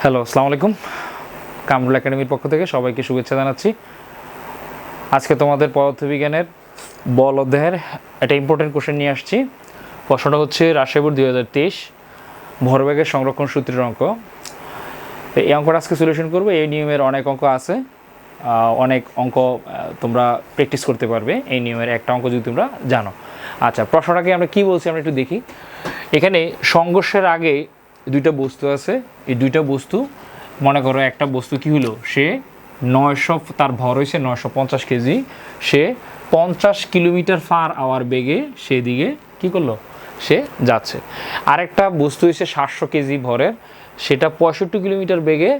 Hello, আসসালামু আলাইকুম। কামরুল একাডেমির পক্ষ থেকে সবাইকে শুভেচ্ছা জানাচ্ছি। আজকে তোমাদের পদার্থবিজ্ঞানের বল অধ্যায়ের একটা ইম্পর্টেন্ট কোশ্চেন নিয়ে আসছি। প্রশ্নটা হচ্ছে রাজশাহী বোর্ড 2023 ভরবেগের সংরক্ষণ সূত্রের অঙ্ক। এই অঙ্কটা আজকে সলিউশন করবো। এই নিয়মের অনেক অঙ্ক আছে, অনেক অঙ্ক তোমরা প্র্যাকটিস করতে পারবে এই নিয়মের একটা অঙ্ক যদি তোমরা জানো। আচ্ছা, প্রশ্নটাকে আমরা কী বলছি আমরা একটু দেখি। এখানে সংঘর্ষের আগে দুইটা বস্তু আছে। এই দুইটা বস্তু, মনে করো একটা বস্তু কী হলো, সে 900, তার ভর হয়েছে 950 কেজি, সে 50 কিলোমিটার পার আওয়ার বেগে সেদিকে কী করলো, সে যাচ্ছে। আরেকটা বস্তু হয়েছে 700 কেজি ভরের, সেটা 65 কিলোমিটার বেগে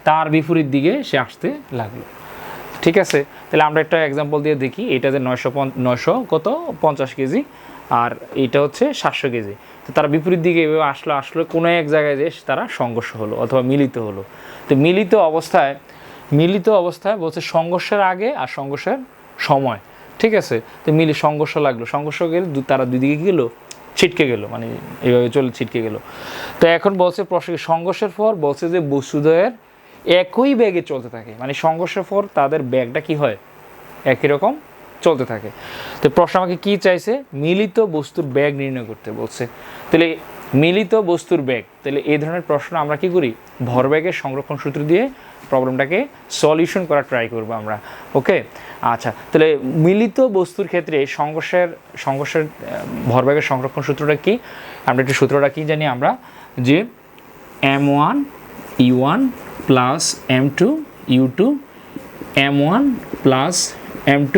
তার বিপরীত দিকে সে আসতে লাগলো। ঠিক আছে, তাহলে আমরা একটা এক্সাম্পল দিয়ে দেখি। এটা যে 950 কেজি আর এইটা হচ্ছে 700 কেজি। তো তারা বিপরীত দিকে এভাবে আসলো কোনো এক জায়গায় যে তারা সংঘর্ষ হলো অথবা মিলিত হলো। তো মিলিত অবস্থায় বলছে সংঘর্ষের আগে আর সংঘর্ষের সময়। ঠিক আছে, তো সংঘর্ষ লাগলো, সংঘর্ষ গেলে তারা দুই দিকে গেলো, ছিটকে গেল, মানে এইভাবে ছিটকে গেল। তো এখন বলছে প্রশ্ন, সংঘর্ষের পর বলছে যে বস্তুদ্বয়ের একই ব্যাগে চলতে থাকে, মানে সংঘর্ষের পর তাদের ব্যাগটা কি হয়, একই রকম চলতে থাকে। তো প্রশ্ন আমাকে কী চাইছে, মিলিত বস্তুর ব্যাগ নির্ণয় করতে বলছে। তাহলে মিলিত বস্তুর ব্যাগ, তাহলে এই ধরনের প্রশ্ন আমরা কি করি, ভরবেগের সংরক্ষণ সূত্র দিয়ে প্রবলেমটাকে সলিউশন করার ট্রাই করবো আমরা। ওকে, আচ্ছা, তাহলে মিলিত বস্তুর ক্ষেত্রে সংঘর্ষের ভরবেগের সংরক্ষণ সূত্রটা কি, আমরা একটু সূত্রটা কি জানি আমরা, যে m1 u1 plus m2 u2 m1 plus m2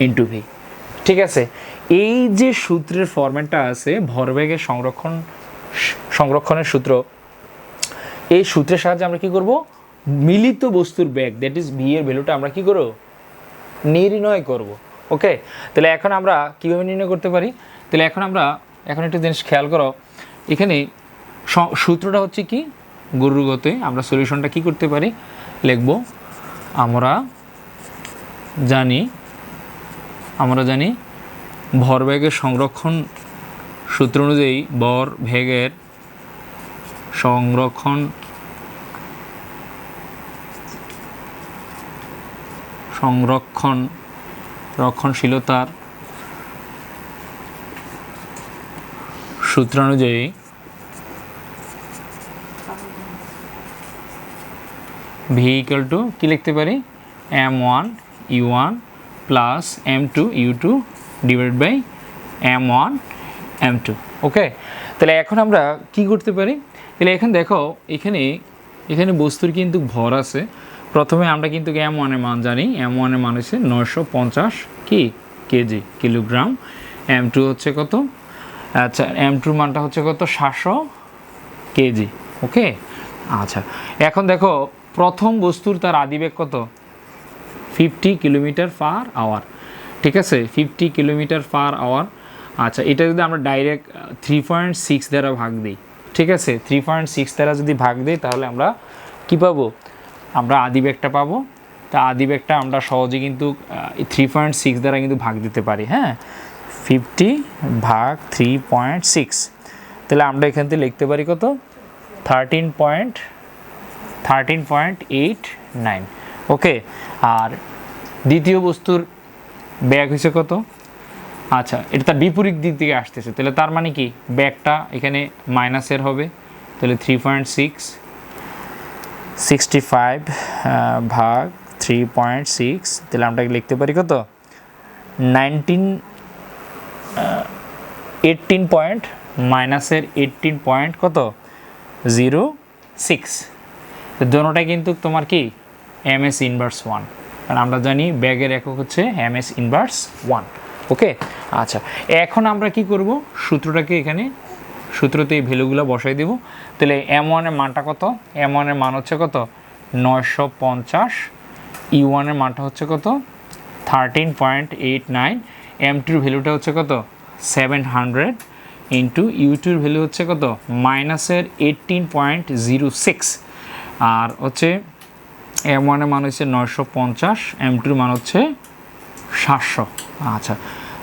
into V. ঠিক আছে, এই যে সূত্রের ফরম্যাটটা আছে ভরবেগের সংরক্ষণের সূত্র, এই সূত্রের সাহায্যে আমরা কি করব, মিলিত বস্তুর ব্যাগ দ্যাট ইজ ভি এর ভ্যালুটা আমরা কি করব, নির্ণয় করব। ওকে, তাহলে এখন আমরা কীভাবে নির্ণয় করতে পারি, তাহলে এখন একটা জিনিস খেয়াল করো। এখানে সূত্রটা হচ্ছে কি, গরুর গতে আমরা সলিউশনটা কি করতে পারি, লিখব, আমরা জানি ভরবেগের সংরক্ষণ সূত্র অনুযায়ী ভরবেগের রক্ষণশীলতার সূত্র অনুযায়ী ভি ইকুয়াল টু কী লিখতে পারি, m1 u1 plus m2 u2 divide by m1 m2। ওকে, তাহলে এখন আমরা কি করতে পারি, তাহলে এখন দেখো এখানে বস্তুর কিন্তু ভর আছে। প্রথমে আমরা কিন্তু m1 এর মান জানি, m1 এর মান হচ্ছে 950 কেজি কিলোগ্রাম, m2 হচ্ছে কত, আচ্ছা m2 মানটা হচ্ছে কত, 700 কেজি। ওকে, আচ্ছা, এখন দেখো প্রথম বস্তুর তার আদিবেগ কত, 50 কিলোমিটার পার আওয়ার। ঠিক আছে, 50 কিলোমিটার পার আওয়ার। আচ্ছা, এটা যদি আমরা ডাইরেক্ট 3.6 দ্বারা ভাগ দিই, ঠিক আছে, 3.6 দ্বারা যদি ভাগ দিই তাহলে আমরা কি পাবো, আমরা আদিবেগটা পাবো। তা আদিবেগটা আমরা সহজে কিন্তু 3.6 দ্বারা কিন্তু ভাগ দিতে পারি। হ্যাঁ, 50 ভাগ 3.6, তাহলে আমরা এখান থেকে লিখতে পারি কত, 13.89। ওকে, আর দ্বিতীয় বস্তুর ব্যাগ হয়েছে কত, আচ্ছা এটা তার বিপরীত দিক থেকে আসতেছে, তাহলে তার মানে কি ব্যাগটা এখানে মাইনাসের হবে, তাহলে 3.65 ভাগ 3.6, তাহলে আমরা লিখতে পারি কত, 18 পয়েন্ট মাইনাসের 18 পয়েন্ট কত, 06। তো দোনোটাই কিন্তু তোমার কি ms ইনভার্স 1, কারণ আমরা জানি ব্যাগের একক হচ্ছে ms ইনভার্স 1। ওকে, আচ্ছা, এখন আমরা কি করব, সূত্রটাকে এখানে সূত্রতে এই ভ্যালুগুলো বসাই দেব। তাহলে m1 এর মানটা কত, m1 এর মান হচ্ছে কত, 950, u1 এর মানটা হচ্ছে কত, 13.89, m2 এর ভ্যালুটা হচ্ছে কত, 700 ইন্টু u2 এর ভ্যালু হচ্ছে কত, মাইনাসের 18.06, আর হচ্ছে m1 এর মান হচ্ছে 950, m2 এর মান হচ্ছে 700। আচ্ছা,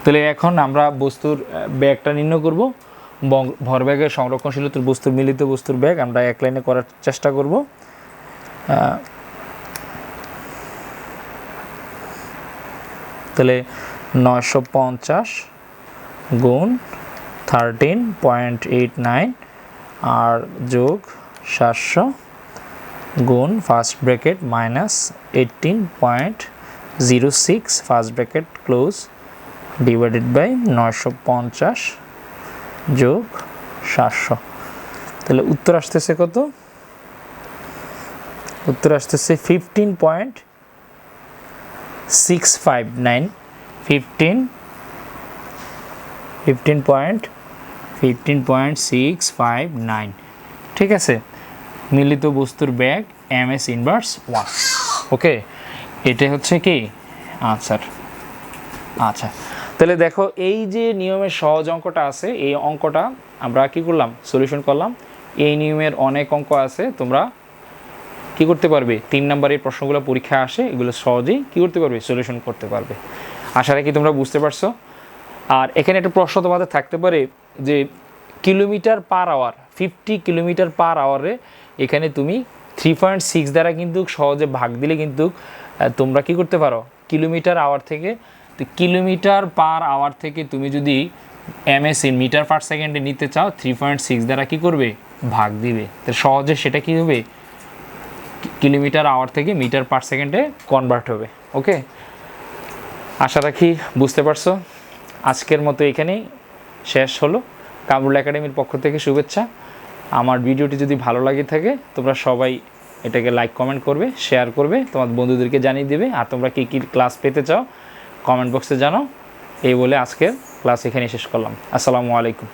তাহলে এখন আমরা বস্তুর ব্যাগটা নির্ণয় করব। ভরবেগের সংরক্ষণশীলতার বস্তুর মিলিত বস্তুর বেগ আমরা এক লাইনে করার চেষ্টা করব। তাহলে 950 গুণ 13.89 আর যোগ 700 গুণ first bracket minus 18.06 first bracket close divided by 950 যোগ 700। তাহলে উত্তর আসতেছে কত? উত্তর আসতেছে 15.659 15.659। ঠিক আছে, মিলিত বস্তুর বেগ ms ইনভার্স 1। ওকে, এটা হচ্ছে কি আনসার। আচ্ছা, তাহলে দেখো এই যে নিয়মের সহজ অঙ্কটা আছে, এই অঙ্কটা আমরা কি করলাম? সলিউশন করলাম। এই নিয়মের অনেক অঙ্ক আছে, তোমরা কি করতে পারবে? 3 নম্বরের প্রশ্নগুলো পরীক্ষায় আসে, এগুলো সহজেই কি করতে পারবে? সলিউশন করতে পারবে। আশা রাখি তোমরা বুঝতে পারছো। আর এখানে একটা প্রশ্ন তোমাদের থাকতে পারে যে kilometre per hour, 50 kilometre per আওয়ারে এখানে তুমি 3.6 দ্বারা কিন্তু সহজে ভাগ দিলে কিন্তু তোমরা কি করতে পারো? কিলোমিটার আওয়ার থেকে, তো কিলোমিটার পার আওয়ার থেকে তুমি যদি ms ইন মিটার পার সেকেন্ডে নিতে চাও 3.6 দ্বারা কি করবে? ভাগ দিবে। তো সহজে সেটা কি হবে? কিলোমিটার আওয়ার থেকে মিটার পার সেকেন্ডে কনভার্ট হবে। ওকে, আশা রাখি বুঝতে পারছো। আজকের মতো এখানেই শেষ হলো। কামরুল একাডেমির পক্ষ থেকে শুভেচ্ছা। আমার ভিডিওটি যদি ভালো লাগে থাকে তোমরা সবাই এটাকে লাইক কমেন্ট করবে, শেয়ার করবে, তোমার বন্ধুদেরকে জানিয়ে দেবে। আর তোমরা কী কী ক্লাস পেতে চাও কমেন্ট বক্সে জানাও। এই বলে আজকের ক্লাস এখানেই শেষ করলাম। আসসালামু আলাইকুম।